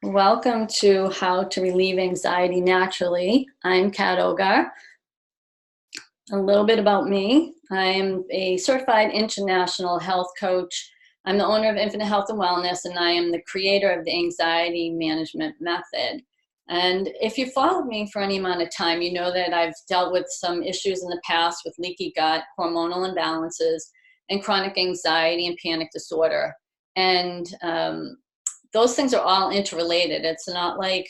Welcome to How to Relieve Anxiety Naturally. I'm Kat Ogar. A little bit about me. I'm a certified international health coach. I'm the owner of Infinite Health and Wellness, and I am the creator of the anxiety management method. And if you followed me for any amount of time, you know that I've dealt with some issues in the past with leaky gut, hormonal imbalances, and chronic anxiety and panic disorder. And those things are all interrelated. It's not like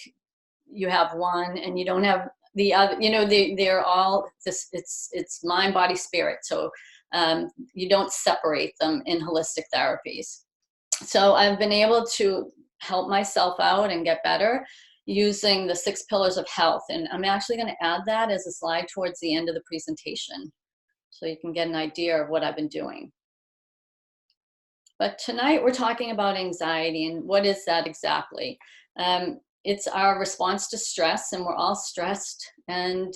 you have one and you don't have the other. They're all this. It's mind, body, spirit. So you don't separate them in holistic therapies. So I've been able to help myself out and get better using the 6 pillars of health. And I'm actually going to add that as a slide towards the end of the presentation, so you can get an idea of what I've been doing. But tonight we're talking about anxiety, and what is that exactly? It's our response to stress, and we're all stressed. And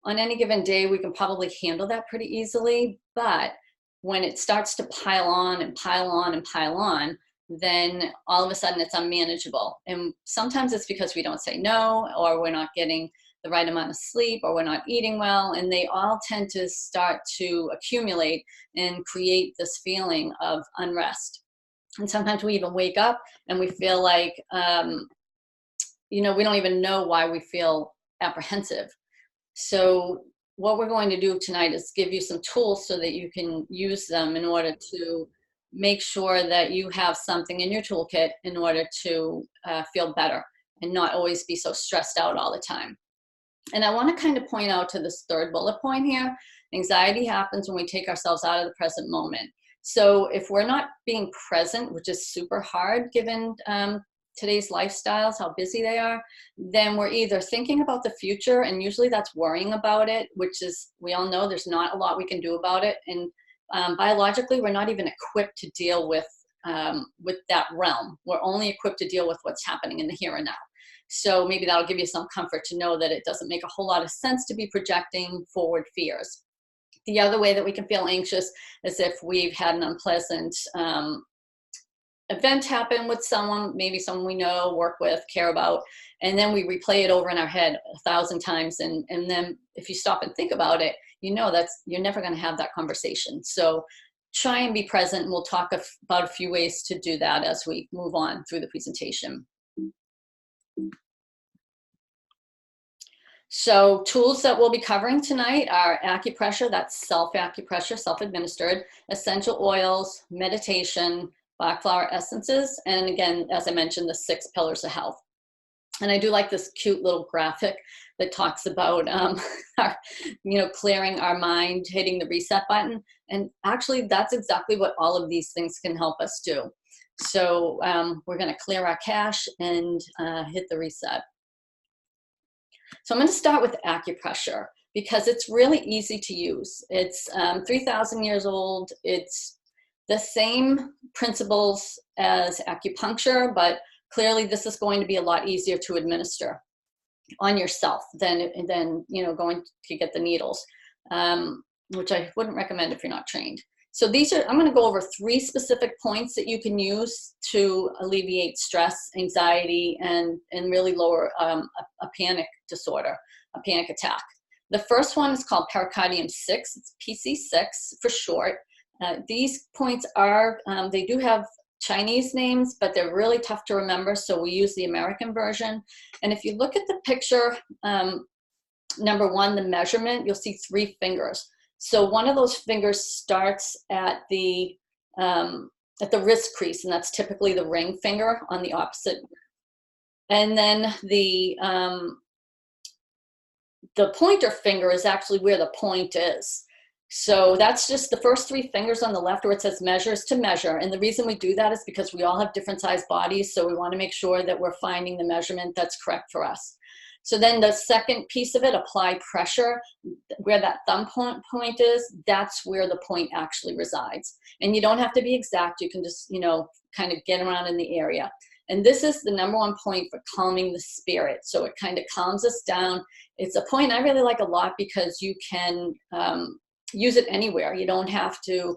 on any given day, we can probably handle that pretty easily. But when it starts to pile on and pile on and pile on, then all of a sudden it's unmanageable. And sometimes it's because we don't say no, or we're not getting the right amount of sleep, or we're not eating well. And they all tend to start to accumulate and create this feeling of unrest. And sometimes we even wake up and we feel like, we don't even know why we feel apprehensive. So what we're going to do tonight is give you some tools so that you can use them in order to make sure that you have something in your toolkit in order to feel better and not always be so stressed out all the time. And I want to kind of point out to this third bullet point here. Anxiety happens when we take ourselves out of the present moment. So if we're not being present, which is super hard given today's lifestyles, how busy they are, then we're either thinking about the future, and usually that's worrying about it, which is, we all know there's not a lot we can do about it. And biologically, we're not even equipped to deal with that realm. We're only equipped to deal with what's happening in the here and now. So maybe that'll give you some comfort to know that it doesn't make a whole lot of sense to be projecting forward fears. The other way that we can feel anxious is if we've had an unpleasant event happen with someone, maybe someone we know, work with, care about, and then we replay it over in our head 1,000 times. And then if you stop and think about it, you're never going to have that conversation. So try and be present, and we'll talk about a few ways to do that as we move on through the presentation. So tools that we'll be covering tonight are acupressure, that's self-acupressure, self-administered, essential oils, meditation, Bach Flower Essences, and again, as I mentioned, the 6 pillars of health. And I do like this cute little graphic that talks about clearing our mind, hitting the reset button. And actually, that's exactly what all of these things can help us do. So we're going to clear our cache and hit the reset. So I'm going to start with acupressure because it's really easy to use. It's 3,000 years old. It's the same principles as acupuncture, but clearly this is going to be a lot easier to administer on yourself than going to get the needles, which I wouldn't recommend if you're not trained. So I'm going to go over 3 specific points that you can use to alleviate stress, anxiety, and really lower a panic disorder, a panic attack. The first one is called pericardium 6. It's PC6 for short. These points they do have Chinese names, but they're really tough to remember, so we use the American version. And if you look at the picture, number 1, the measurement, you'll see 3 fingers. So one of those fingers starts at the wrist crease, and that's typically the ring finger on the opposite. And then the pointer finger is actually where the point is. So that's just the first 3 fingers on the left where it says measures to measure. And the reason we do that is because we all have different sized bodies. So we want to make sure that we're finding the measurement that's correct for us. So then the second piece of it, apply pressure, where that thumb point is, that's where the point actually resides. And you don't have to be exact. You can just, kind of get around in the area. And this is the number 1 point for calming the spirit. So it kind of calms us down. It's a point I really like a lot because you can use it anywhere. You don't have to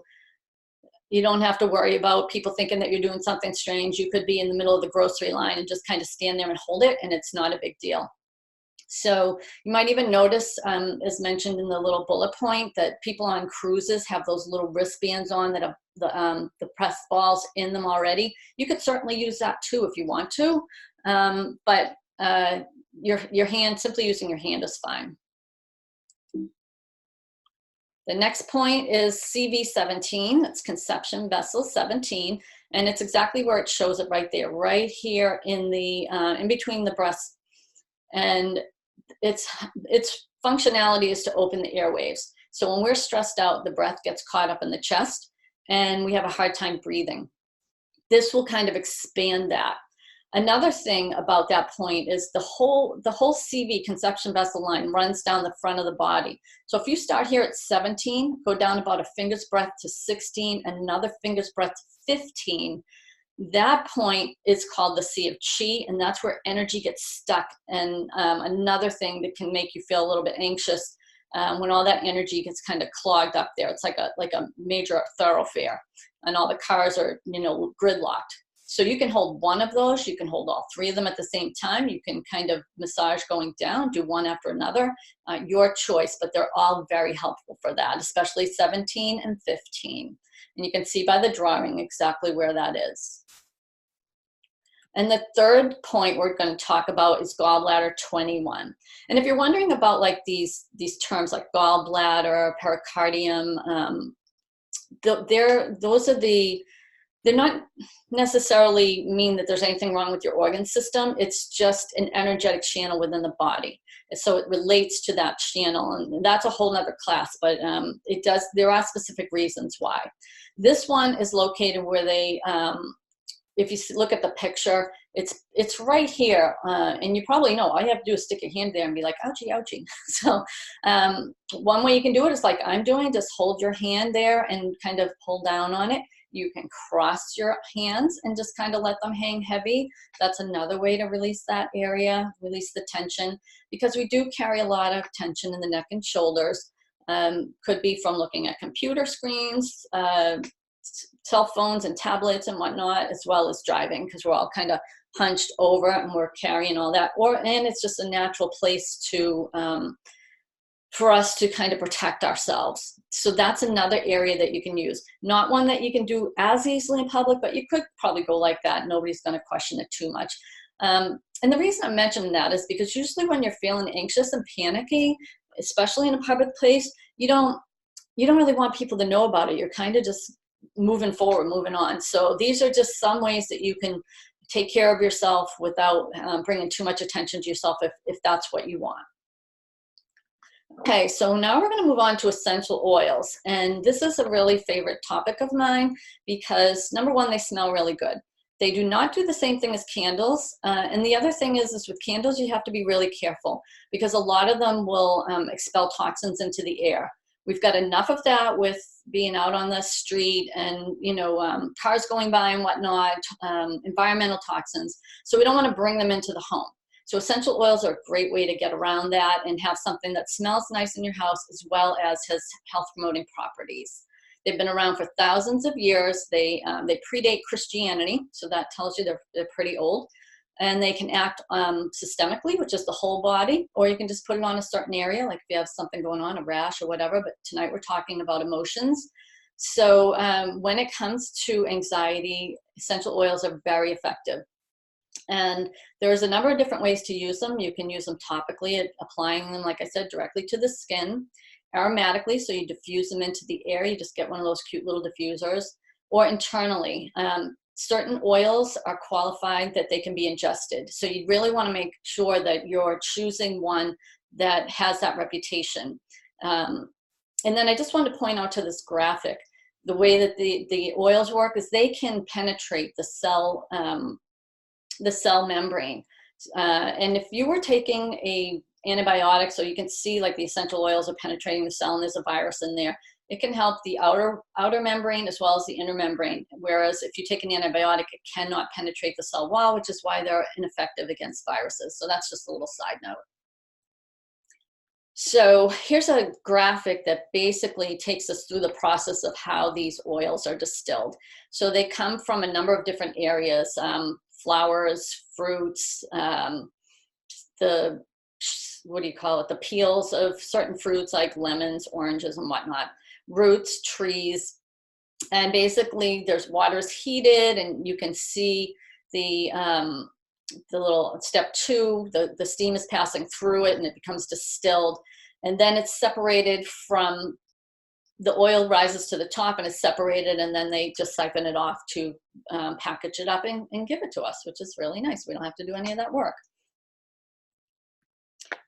You don't have to worry about people thinking that you're doing something strange. You could be in the middle of the grocery line and just kind of stand there and hold it, and it's not a big deal. So you might even notice, as mentioned in the little bullet point, that people on cruises have those little wristbands on that have the pressed balls in them already. You could certainly use that too if you want to, but your hand, simply using your hand is fine. The next point is CV17, it's conception vessel 17, and it's exactly where it shows it right there, right here in the in between the breasts. And its functionality is to open the airwaves. So when we're stressed out, the breath gets caught up in the chest and we have a hard time breathing. This will kind of expand that. Another thing about that point is the whole CV, conception vessel line, runs down the front of the body. So if you start here at 17, go down about a finger's breadth to 16, another finger's breadth to 15, that point is called the Sea of Chi, and that's where energy gets stuck. And another thing that can make you feel a little bit anxious when all that energy gets kind of clogged up there. It's like a major thoroughfare, and all the cars are, you know, gridlocked. So you can hold one of those, you can hold all three of them at the same time. You can kind of massage going down, do one after another, your choice, but they're all very helpful for that, especially 17 and 15. And you can see by the drawing exactly where that is. And the third point we're going to talk about is gallbladder 21. And if you're wondering about like these terms like gallbladder, pericardium, they're not necessarily mean that there's anything wrong with your organ system. It's just an energetic channel within the body. So it relates to that channel, and that's a whole nother class, but there are specific reasons why. This one is located where they, if you look at the picture, it's right here, and you probably know, all you have to do is stick your hand there and be like, ouchie, ouchie. So one way you can do it is like I'm doing, just hold your hand there and kind of pull down on it. You can cross your hands and just kind of let them hang heavy. That's another way to release that area, release the tension, because we do carry a lot of tension in the neck and shoulders. Could be from looking at computer screens, cell phones and tablets and whatnot, as well as driving, because we're all kind of hunched over and we're carrying all that. And it's just a natural place to for us to kind of protect ourselves. So that's another area that you can use. Not one that you can do as easily in public, but you could probably go like that. Nobody's going to question it too much. And the reason I'm mentioning that is because usually when you're feeling anxious and panicky, especially in a public place, you don't really want people to know about it. You're kind of just moving forward, moving on. So these are just some ways that you can take care of yourself without bringing too much attention to yourself if that's what you want. Okay, so now we're going to move on to essential oils. And this is a really favorite topic of mine because, number one, they smell really good. They do not do the same thing as candles. And the other thing is with candles, you have to be really careful because a lot of them will expel toxins into the air. We've got enough of that with being out on the street and, you know, cars going by and whatnot, environmental toxins. So we don't want to bring them into the home. So essential oils are a great way to get around that and have something that smells nice in your house as well as has health-promoting properties. They've been around for thousands of years. They predate Christianity, so that tells you they're pretty old. And they can act systemically, which is the whole body, or you can just put it on a certain area, like if you have something going on, a rash or whatever. But tonight we're talking about emotions. So when it comes to anxiety, essential oils are very effective. And there's a number of different ways to use them. You can use them topically, applying them, like I said, directly to the skin. Aromatically, so you diffuse them into the air. You just get one of those cute little diffusers. Or internally. Certain oils are qualified that they can be ingested. So you really want to make sure that you're choosing one that has that reputation. And then I just wanted to point out to this graphic, the way that the oils work is they can penetrate the cell membrane. And if you were taking a antibiotic, so you can see like the essential oils are penetrating the cell and there's a virus in there, it can help the outer membrane as well as the inner membrane. Whereas if you take an antibiotic, it cannot penetrate the cell wall, which is why they're ineffective against viruses. So that's just a little side note. So here's a graphic that basically takes us through the process of how these oils are distilled. So they come from a number of different areas, flowers, fruits, the, what do you call it, the peels of certain fruits like lemons, oranges, and whatnot, roots, trees, and basically there's water is heated and you can see the little step two, the steam is passing through it and it becomes distilled. And then it's separated from, the oil rises to the top and it's separated, and then they just siphon it off to package it up and give it to us, which is really nice. We don't have to do any of that work.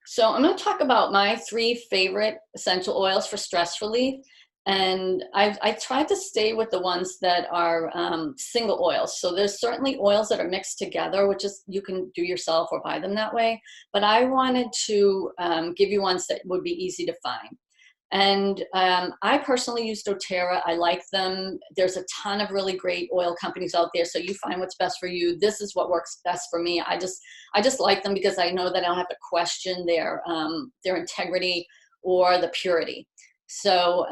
So I'm going to talk about my 3 favorite essential oils for stress relief. And I tried to stay with the ones that are single oils. So there's certainly oils that are mixed together, which is, you can do yourself or buy them that way. But I wanted to give you ones that would be easy to find. And I personally use doTERRA. I like them. There's a ton of really great oil companies out there. So you find what's best for you. This is what works best for me. I just like them because I know that I don't have to question their integrity or the purity. So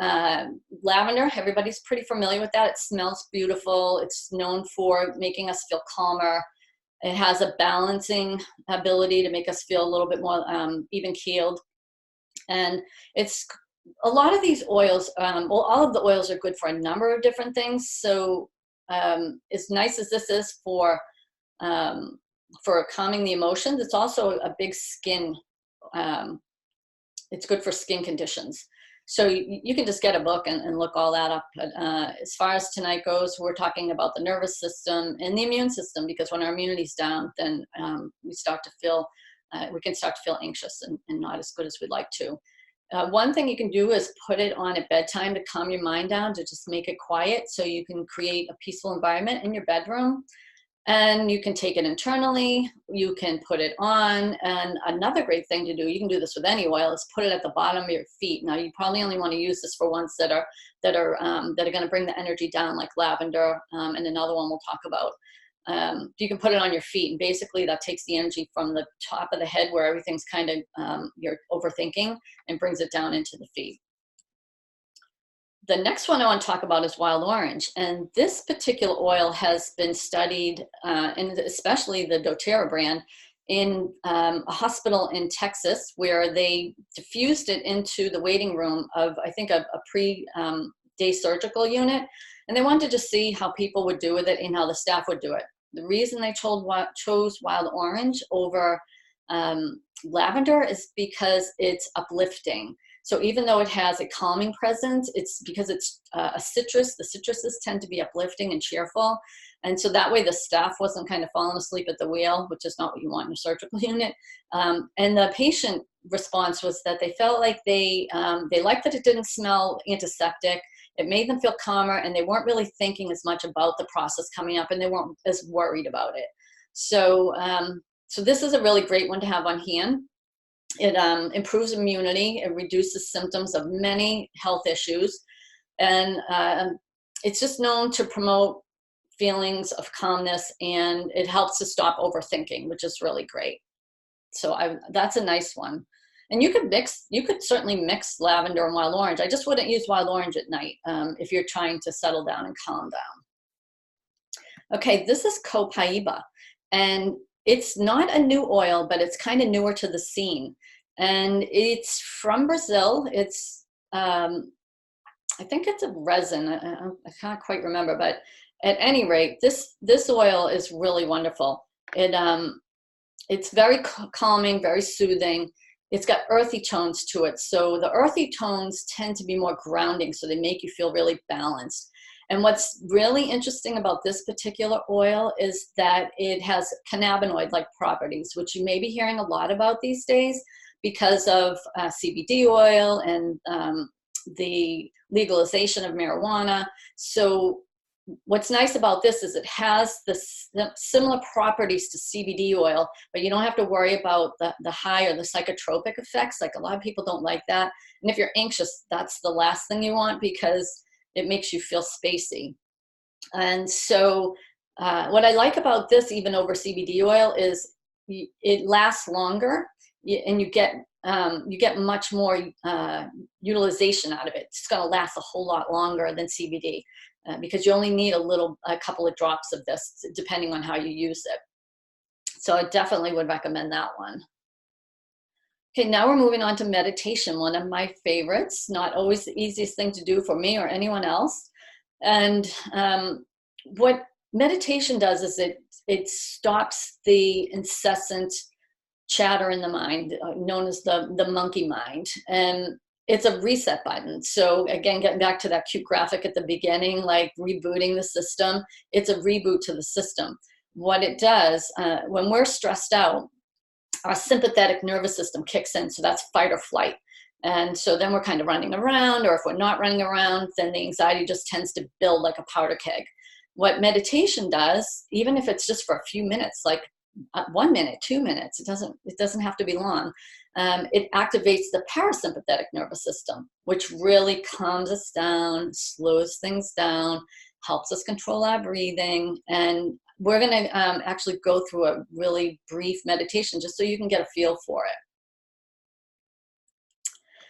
lavender, everybody's pretty familiar with that. It smells beautiful. It's known for making us feel calmer. It has a balancing ability to make us feel a little bit more even keeled. And it's a lot of these oils, well, all of the oils are good for a number of different things. So as nice as this is for calming the emotions, it's also a big skin, it's good for skin conditions. So you can just get a book and look all that up. But as far as tonight goes, we're talking about the nervous system and the immune system, because when our immunity's down, then we can start to feel anxious and not as good as we'd like to. One thing you can do is put it on at bedtime to calm your mind down, to just make it quiet, so you can create a peaceful environment in your bedroom. And you can take it internally, you can put it on. And another great thing to do, you can do this with any oil, is put it at the bottom of your feet. Now you probably only want to use this for ones that are going to bring the energy down, like lavender, and another one we'll talk about. You can put it on your feet, and basically that takes the energy from the top of the head, where everything's kind of, you're overthinking, and brings it down into the feet. The next one I want to talk about is wild orange. And this particular oil has been studied, and especially the doTERRA brand, in a hospital in Texas, where they diffused it into the waiting room of, I think, a pre-day surgical unit. And they wanted to just see how people would do with it and how the staff would do it. The reason they chose wild orange over lavender is because it's uplifting. So even though it has a calming presence, it's because it's a citrus. The citruses tend to be uplifting and cheerful. And so that way the staff wasn't kind of falling asleep at the wheel, which is not what you want in a surgical unit. And the patient response was that they felt like they liked that it didn't smell antiseptic. It made them feel calmer, and they weren't really thinking as much about the process coming up, and they weren't as worried about it. So, so this is a really great one to have on hand. It improves immunity. It reduces symptoms of many health issues. And it's just known to promote feelings of calmness, and it helps to stop overthinking, which is really great. So that's a nice one. And you could certainly mix lavender and wild orange. I just wouldn't use wild orange at night if you're trying to settle down and calm down. Okay, this is copaiba. And it's not a new oil, but it's kind of newer to the scene. And it's from Brazil. It's, I think it's a resin. I can't quite remember, but at any rate, this oil is really wonderful. It's very calming, very soothing. It's got earthy tones to it. So the earthy tones tend to be more grounding, so they make you feel really balanced. And what's really interesting about this particular oil is that it has cannabinoid-like properties, which you may be hearing a lot about these days because of CBD oil and the legalization of marijuana. So what's nice about this is it has the similar properties to CBD oil, but you don't have to worry about the high or the psychotropic effects. Like, a lot of people don't like that. And if you're anxious, that's the last thing you want, because it makes you feel spacey. And so what I like about this, even over CBD oil, is it lasts longer, and you get you get much more utilization out of it. It's going to last a whole lot longer than CBD because you only need a couple of drops of this, depending on how you use it. So I definitely would recommend that one. Okay, now we're moving on to meditation, one of my favorites, not always the easiest thing to do for me or anyone else. And what meditation does is it stops the incessant chatter in the mind, known as the monkey mind. And it's a reset button. So again, getting back to that cute graphic at the beginning, like rebooting the system, it's a reboot to the system. What it does, when we're stressed out, our sympathetic nervous system kicks in. So that's fight or flight. And so then we're kind of running around, or if we're not running around, then the anxiety just tends to build like a powder keg. What meditation does, even if it's just for a few minutes, like 1 minute, 2 minutes, it doesn't have to be long. It activates the parasympathetic nervous system, which really calms us down, slows things down, helps us control our breathing. And we're going to actually go through a really brief meditation just so you can get a feel for it.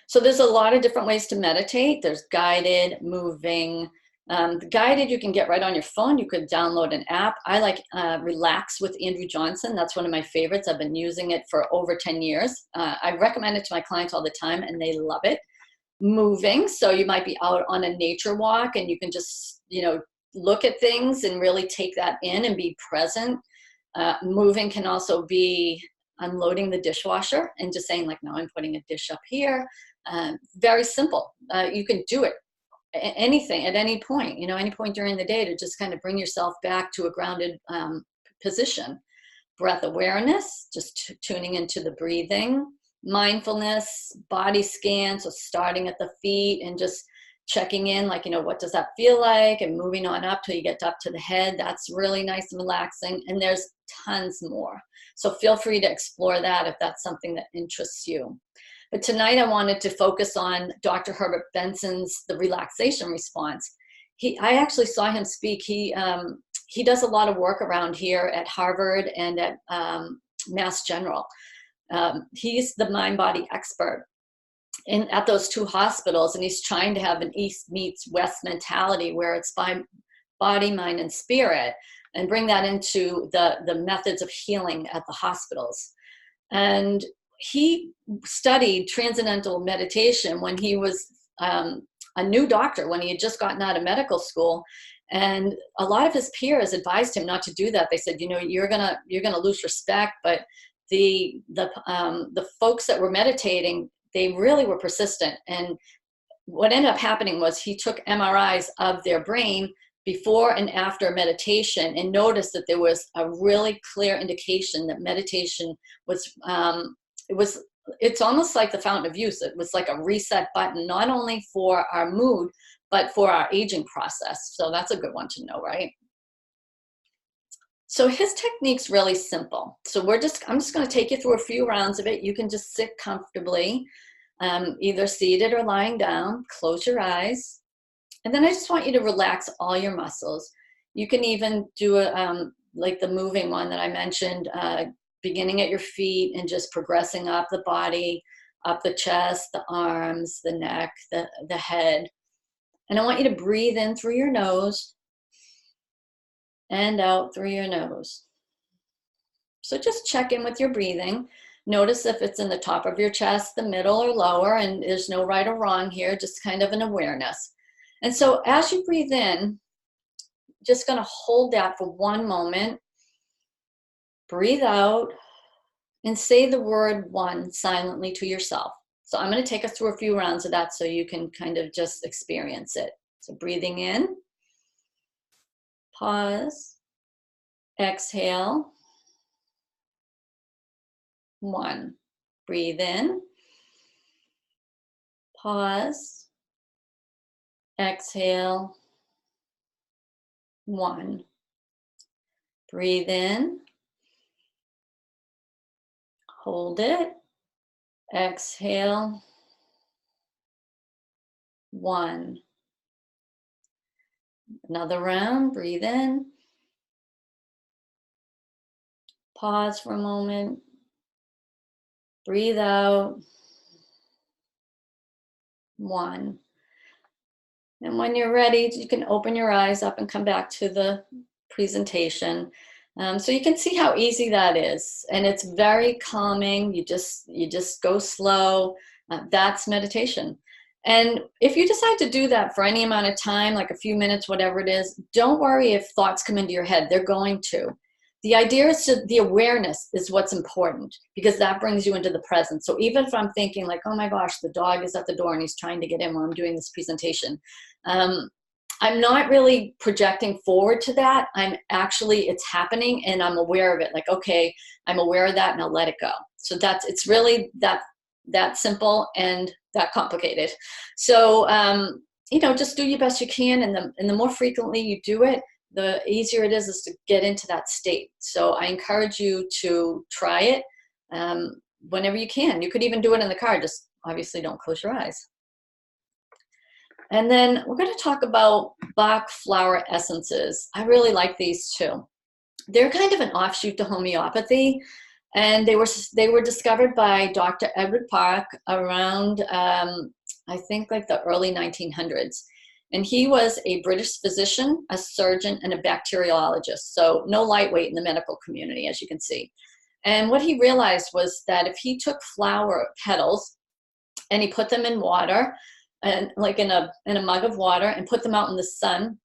So there's a lot of different ways to meditate. There's guided, moving. The guided you can get right on your phone. You could download an app. I like Relax with Andrew Johnson. That's one of my favorites. I've been using it for over 10 years. I recommend it to my clients all the time, and they love it. Moving, so you might be out on a nature walk, and you can just, look at things and really take that in and be present. Moving can also be unloading the dishwasher and just saying, like, no, I'm putting a dish up here. Very simple. You can do it anything at any point, any point during the day, to just kind of bring yourself back to a grounded position. Breath awareness, just tuning into the breathing. Mindfulness, body scan, so starting at the feet and just checking in, like, what does that feel like, and moving on up till you get up to the head. That's really nice and relaxing. And there's tons more. So feel free to explore that if that's something that interests you. But tonight I wanted to focus on Dr. Herbert Benson's The Relaxation Response. I actually saw him speak. He does a lot of work around here at Harvard and at Mass General. He's the mind-body expert at those two hospitals, and he's trying to have an East meets West mentality where it's by body, mind, and spirit, and bring that into the methods of healing at the hospitals. And he studied transcendental meditation when he was a new doctor, when he had just gotten out of medical school. And a lot of his peers advised him not to do that. They said, you're gonna lose respect. But the folks that were meditating, they really were persistent. And what ended up happening was he took MRIs of their brain before and after meditation and noticed that there was a really clear indication that meditation was, it's almost like the fountain of youth. It was like a reset button, not only for our mood, but for our aging process. So that's a good one to know, right? So his technique's really simple. So I'm just going to take you through a few rounds of it. You can just sit comfortably, either seated or lying down. Close your eyes. And then I just want you to relax all your muscles. You can even do like the moving one that I mentioned, beginning at your feet and just progressing up the body, up the chest, the arms, the neck, the head. And I want you to breathe in through your nose and out through your nose. So just check in with your breathing. Notice if it's in the top of your chest, the middle, or lower, and there's no right or wrong here, just kind of an awareness. And so as you breathe in, just going to hold that for 1 moment. Breathe out and say the word one silently to yourself. So I'm going to take us through a few rounds of that so you can kind of just experience it. So breathing in, pause, exhale, one. Breathe in, pause, exhale, one. Breathe in, hold it, exhale, one. Another round, breathe in, pause for a moment, breathe out, 1. And when you're ready, you can open your eyes up and come back to the presentation. So you can see how easy that is. And it's very calming. You just go slow. That's meditation. And if you decide to do that for any amount of time, like a few minutes, whatever it is, don't worry if thoughts come into your head. They're going to. The idea is the awareness is what's important, because that brings you into the present. So even if I'm thinking like, oh my gosh, the dog is at the door and he's trying to get in while I'm doing this presentation, I'm not really projecting forward to that. It's happening and I'm aware of it. Like, okay, I'm aware of that and I'll let it go. So it's really that simple and that complicated. So, just do your best you can. And the more frequently you do it, the easier it is to get into that state. So I encourage you to try it whenever you can. You could even do it in the car. Just obviously don't close your eyes. And then we're going to talk about Bach Flower Essences. I really like these too. They're kind of an offshoot to homeopathy, and they were discovered by Dr. Edward Bach around, I think, like the early 1900s. And he was a British physician, a surgeon, and a bacteriologist. So no lightweight in the medical community, as you can see. And what he realized was that if he took flower petals and he put them in water, and like in a mug of water, and put them out in the sun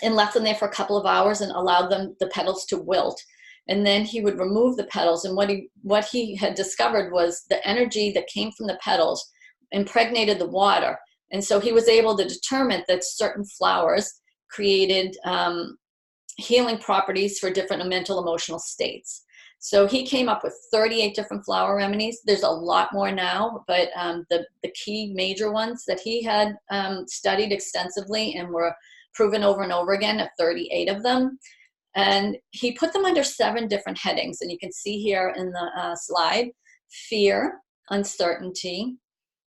and left them there for a couple of hours and allowed the petals to wilt. And then he would remove the petals. And what he had discovered was the energy that came from the petals impregnated the water. And so he was able to determine that certain flowers created healing properties for different mental, emotional states. So he came up with 38 different flower remedies. There's a lot more now, but the key major ones that he had studied extensively and were proven over and over again, 38 of them. And he put them under 7 different headings. And you can see here in the slide: fear, uncertainty,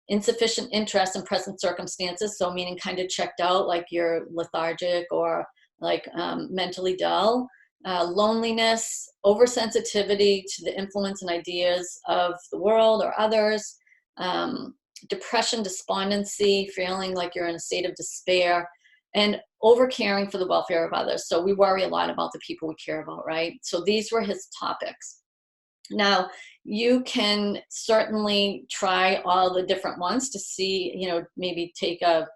insufficient interest in present circumstances, so meaning kind of checked out, like you're lethargic or like mentally dull, loneliness, oversensitivity to the influence and ideas of the world or others, depression, despondency, feeling like you're in a state of despair, and over-caring for the welfare of others. So we worry a lot about the people we care about, right? So these were his topics. Now, you can certainly try all the different ones to see, maybe take a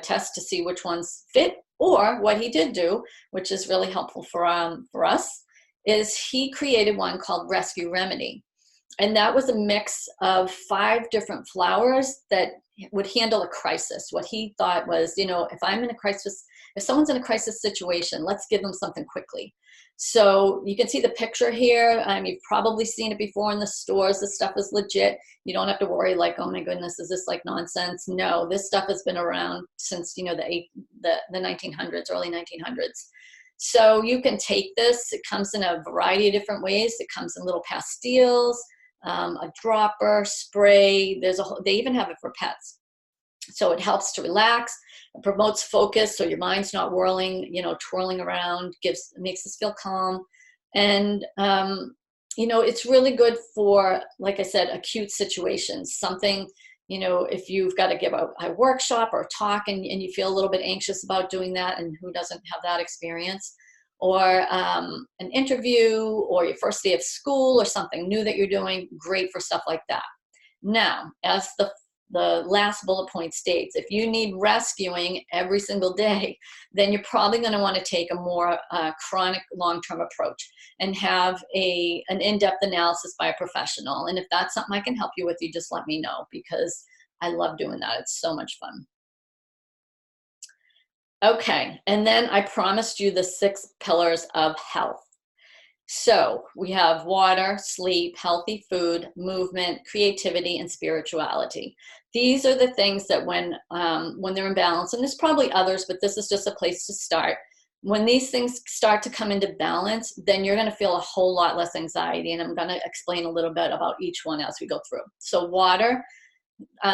test to see which ones fit. Or what he did do, which is really helpful for us, is he created one called Rescue Remedy. And that was a mix of 5 different flowers that would handle a crisis. What he thought was, if I'm in a crisis, if someone's in a crisis situation, let's give them something quickly. So you can see the picture here. You've probably seen it before in the stores. This stuff is legit. You don't have to worry like, oh my goodness, is this like nonsense? No, this stuff has been around since, the 1900s, early 1900s. So you can take this. It comes in a variety of different ways. It comes in little pastilles, a dropper, spray. They even have it for pets. So it helps to relax. It promotes focus, so your mind's not whirling, twirling around. Makes us feel calm, and it's really good for, like I said, acute situations. Something, if you've got to give a workshop or a talk, and you feel a little bit anxious about doing that, and who doesn't have that experience, or an interview, or your first day of school, or something new that you're doing. Great for stuff like that. Now, as the last bullet point states, if you need rescuing every single day, then you're probably going to want to take a more chronic long-term approach and have an in-depth analysis by a professional. And if that's something I can help you with, you just let me know, because I love doing that. It's so much fun. Okay, and then I promised you the 6 pillars of health. So we have water, sleep, healthy food, movement, creativity, and spirituality. These are the things that when they're in balance, and there's probably others, but this is just a place to start. When these things start to come into balance, then you're going to feel a whole lot less anxiety. And I'm going to explain a little bit about each one as we go through. So water.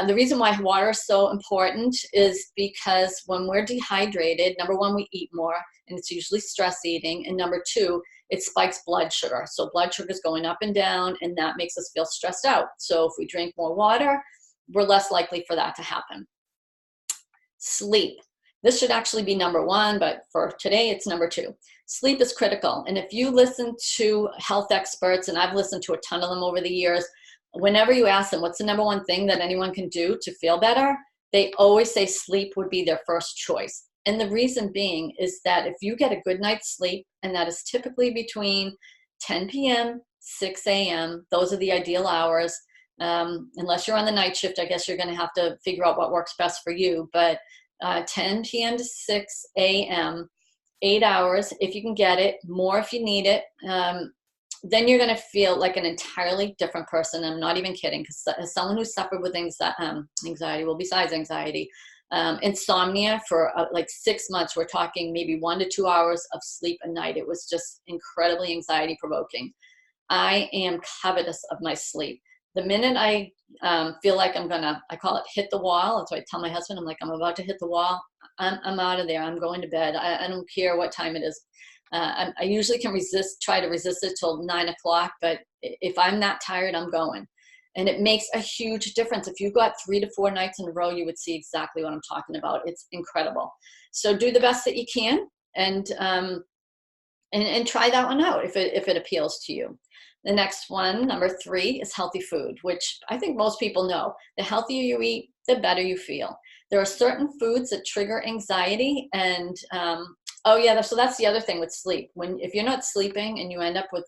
The reason why water is so important is because when we're dehydrated, number 1, we eat more, and it's usually stress eating. And number 2, it spikes blood sugar. So blood sugar is going up and down, and that makes us feel stressed out. So if we drink more water, we're less likely for that to happen. Sleep. This should actually be number one, but for today, it's number two. Sleep is critical. And if you listen to health experts, and I've listened to a ton of them over the years, whenever you ask them, what's the number one thing that anyone can do to feel better? They always say sleep would be their first choice. And the reason being is that if you get a good night's sleep, and that is typically between 10 p.m., 6 a.m., those are the ideal hours. Unless you're on the night shift, I guess you're going to have to figure out what works best for you. But 10 p.m. to 6 a.m., 8 hours, if you can get it, more if you need it, then you're going to feel like an entirely different person. I'm not even kidding, because as someone who suffered with anxiety, well, besides anxiety, insomnia for like 6 months, we're talking maybe 1 to 2 hours of sleep a night. It was just incredibly anxiety provoking. I am covetous of my sleep. The minute I feel like I'm gonna, I call it hit the wall. That's what I tell my husband. I'm like, I'm about to hit the wall. I'm out of there. I'm going to bed. I don't care what time it is. I usually can try to resist it till 9 o'clock, but if I'm that tired, I'm going. And it makes a huge difference. If you got 3 to 4 nights in a row, you would see exactly what I'm talking about. It's incredible. So do the best that you can, and try that one out if it appeals to you. The next one, number 3, is healthy food, which I think most people know. The healthier you eat, the better you feel. There are certain foods that trigger anxiety, and oh yeah, so that's the other thing with sleep. If you're not sleeping and you end up with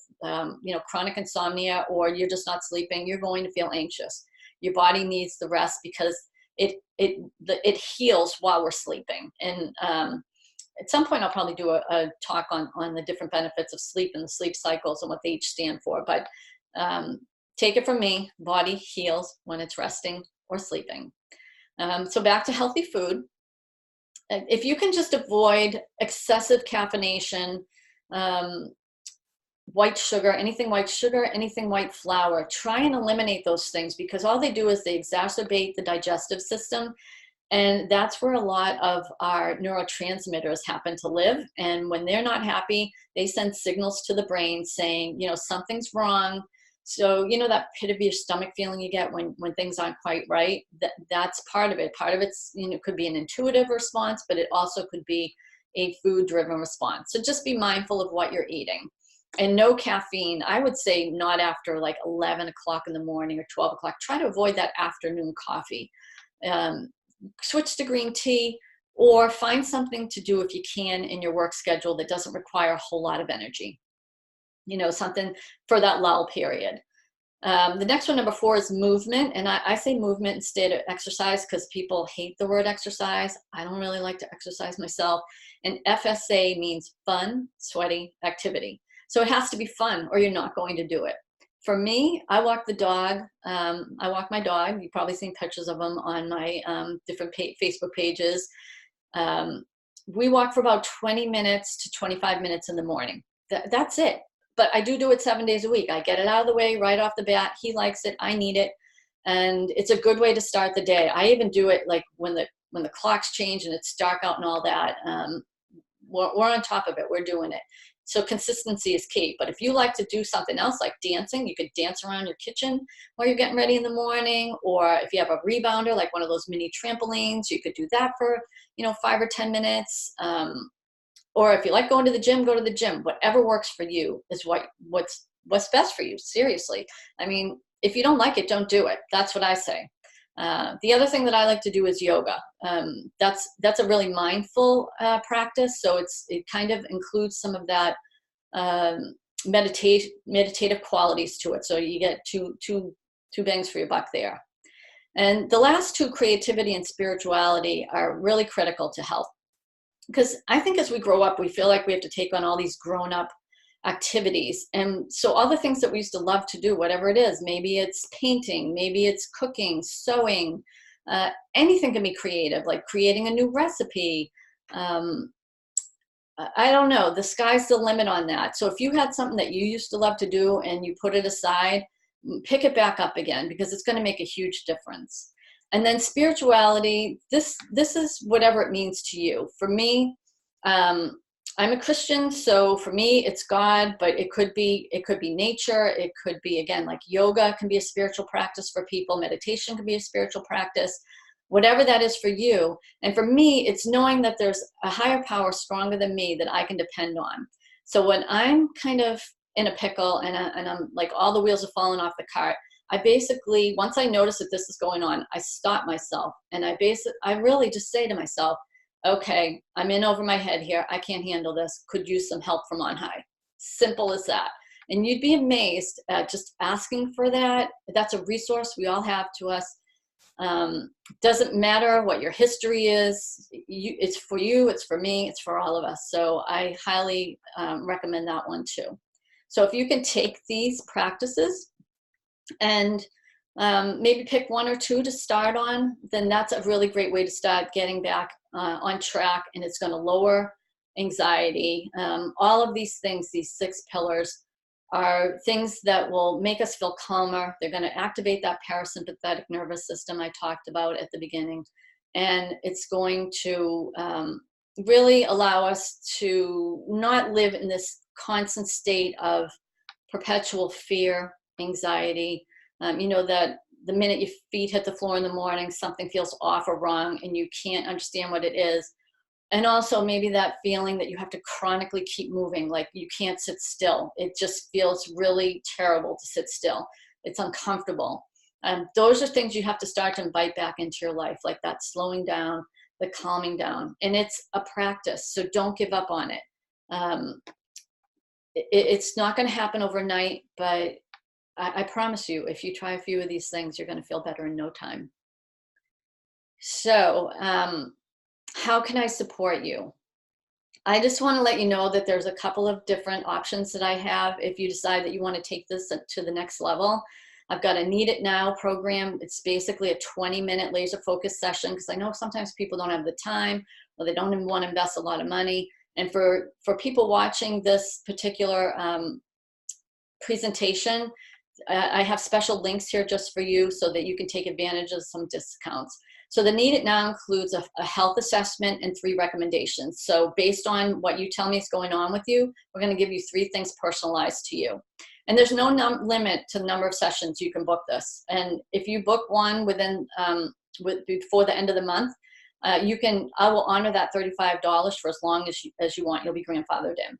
chronic insomnia, or you're just not sleeping, you're going to feel anxious. Your body needs the rest because it heals while we're sleeping. And at some point, I'll probably do a talk on the different benefits of sleep and the sleep cycles and what they each stand for. But take it from me, body heals when it's resting or sleeping. So back to healthy food. If you can just avoid excessive caffeination, white sugar, anything white flour, try and eliminate those things, because all they do is they exacerbate the digestive system. And that's where a lot of our neurotransmitters happen to live. And when they're not happy, they send signals to the brain saying, something's wrong. So, that pit of your stomach feeling you get when things aren't quite right, that's part of it. Part of it's, could be an intuitive response, but it also could be a food-driven response. So just be mindful of what you're eating. And no caffeine. I would say not after like 11 o'clock in the morning or 12 o'clock. Try to avoid that afternoon coffee. Switch to green tea, or find something to do if you can in your work schedule that doesn't require a whole lot of energy. Something for that lull period. The next one, number 4, is movement. And I say movement instead of exercise because people hate the word exercise. I don't really like to exercise myself. And FSA means fun, sweaty activity. So it has to be fun or you're not going to do it. For me, I walk the dog. I walk my dog. You've probably seen pictures of them on my different Facebook pages. We walk for about 20 minutes to 25 minutes in the morning. That's it. But I do it 7 days a week. I get it out of the way right off the bat. He likes it. I need it. And it's a good way to start the day. I even do it like when the clocks change and it's dark out and all that. We're on top of it. We're doing it. So consistency is key. But if you like to do something else like dancing, you could dance around your kitchen while you're getting ready in the morning. Or if you have a rebounder, like one of those mini trampolines, you could do that for 5 or 10 minutes. Or if you like going to the gym, go to the gym. Whatever works for you is what's best for you. Seriously. I mean, if you don't like it, don't do it. That's what I say. The other thing that I like to do is yoga. That's a really mindful practice. So it kind of includes some of that meditative qualities to it. So you get two bangs for your buck there. And the last 2, creativity and spirituality, are really critical to health. Because I think as we grow up, we feel like we have to take on all these grown-up activities. And so all the things that we used to love to do, whatever it is, maybe it's painting, maybe it's cooking, sewing, anything can be creative, like creating a new recipe. I don't know, the sky's the limit on that. So if you had something that you used to love to do and you put it aside, pick it back up again, because it's going to make a huge difference. And then spirituality, this is whatever it means to you. For me, I'm a Christian, so for me, it's God, but it could be nature. It could be, again, like yoga can be a spiritual practice for people. Meditation can be a spiritual practice. whatever that is for you. And for me, it's knowing that there's a higher power stronger than me that I can depend on. So when I'm kind of in a pickle and I'm like all the wheels are falling off the cart, I basically, once I notice that this is going on, I stop myself and I really just say to myself, okay, I'm in over my head here. I can't handle this. Could use some help from on high. Simple as that. And you'd be amazed at just asking for that. That's a resource we all have to us. Doesn't matter what your history is. It's for you, it's for me, it's for all of us. So I highly recommend that one too. So if you can take these practices and maybe pick one or two to start on, then that's a really great way to start getting back on track, and it's going to lower anxiety. All of these things, these 6 pillars, are things that will make us feel calmer. They're going to activate that parasympathetic nervous system I talked about at the beginning. And it's going to really allow us to not live in this constant state of perpetual fear, anxiety. You know that the minute your feet hit the floor in the morning, something feels off or wrong and you can't understand what it is. And also maybe that feeling that you have to chronically keep moving, like you can't sit still. It just feels really terrible to sit still. It's uncomfortable. Those are things you have to start to invite back into your life, like that slowing down, the calming down. And it's a practice, so don't give up on it. It's not going to happen overnight, but I promise you, if you try a few of these things, you're going to feel better in no time. So, how can I support you? I just want to let you know that there's a couple of different options that I have if you decide that you want to take this to the next level. I've got a Need It Now program. It's basically a 20-minute laser focus session, because I know sometimes people don't have the time or they don't even want to invest a lot of money. And for people watching this particular presentation, I have special links here just for you so that you can take advantage of some discounts. So the Need It Now includes a health assessment and 3 recommendations. So based on what you tell me is going on with you, we're going to give you 3 things personalized to you. And there's no limit to the number of sessions you can book this. And if you book one within before the end of the month, I will honor that $35 for as long as you want. You'll be grandfathered in.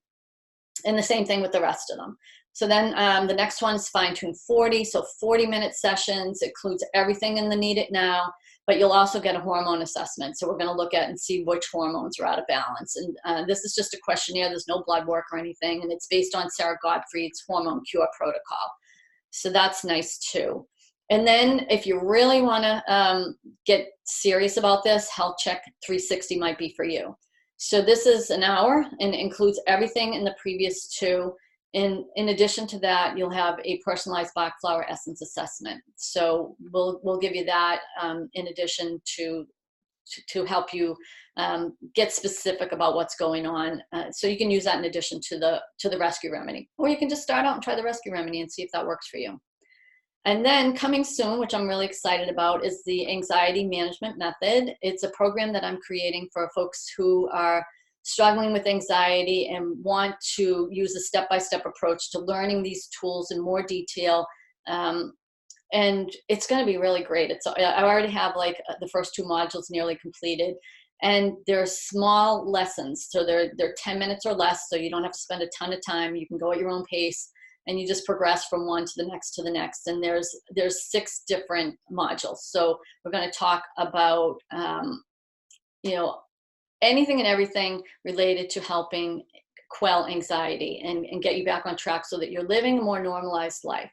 And the same thing with the rest of them. So then the next one is Fine Tune 40. So 40-minute sessions, includes everything in the Need It Now, but you'll also get a hormone assessment. So we're going to look at and see which hormones are out of balance. And this is just a questionnaire. There's no blood work or anything. And it's based on Sarah Gottfried's Hormone Cure Protocol. So that's nice too. And then if you really want to get serious about this, Health Check 360 might be for you. So this is an hour and it includes everything in the previous 2. In addition to that, you'll have a personalized Bach Flower Essence assessment. So we'll give you that in addition to help you get specific about what's going on. So you can use that in addition to the rescue remedy, or you can just start out and try the rescue remedy and see if that works for you. And then coming soon, which I'm really excited about, is the Anxiety Management Method. It's a program that I'm creating for folks who are struggling with anxiety and want to use a step-by-step approach to learning these tools in more detail. And it's going to be really great. I already have like the first 2 modules nearly completed, and they're small lessons. So they're 10 minutes or less, so you don't have to spend a ton of time. You can go at your own pace, and you just progress from one to the next to the next. And there's 6 different modules. So we're going to talk about, anything and everything related to helping quell anxiety and get you back on track so that you're living a more normalized life.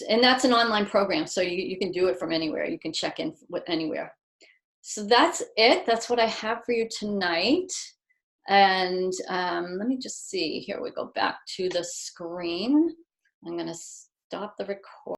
And that's an online program, so you can do it from anywhere. You can check in with anywhere. So that's it. That's what I have for you tonight. And let me just see. Here we go back to the screen. I'm going to stop the recording.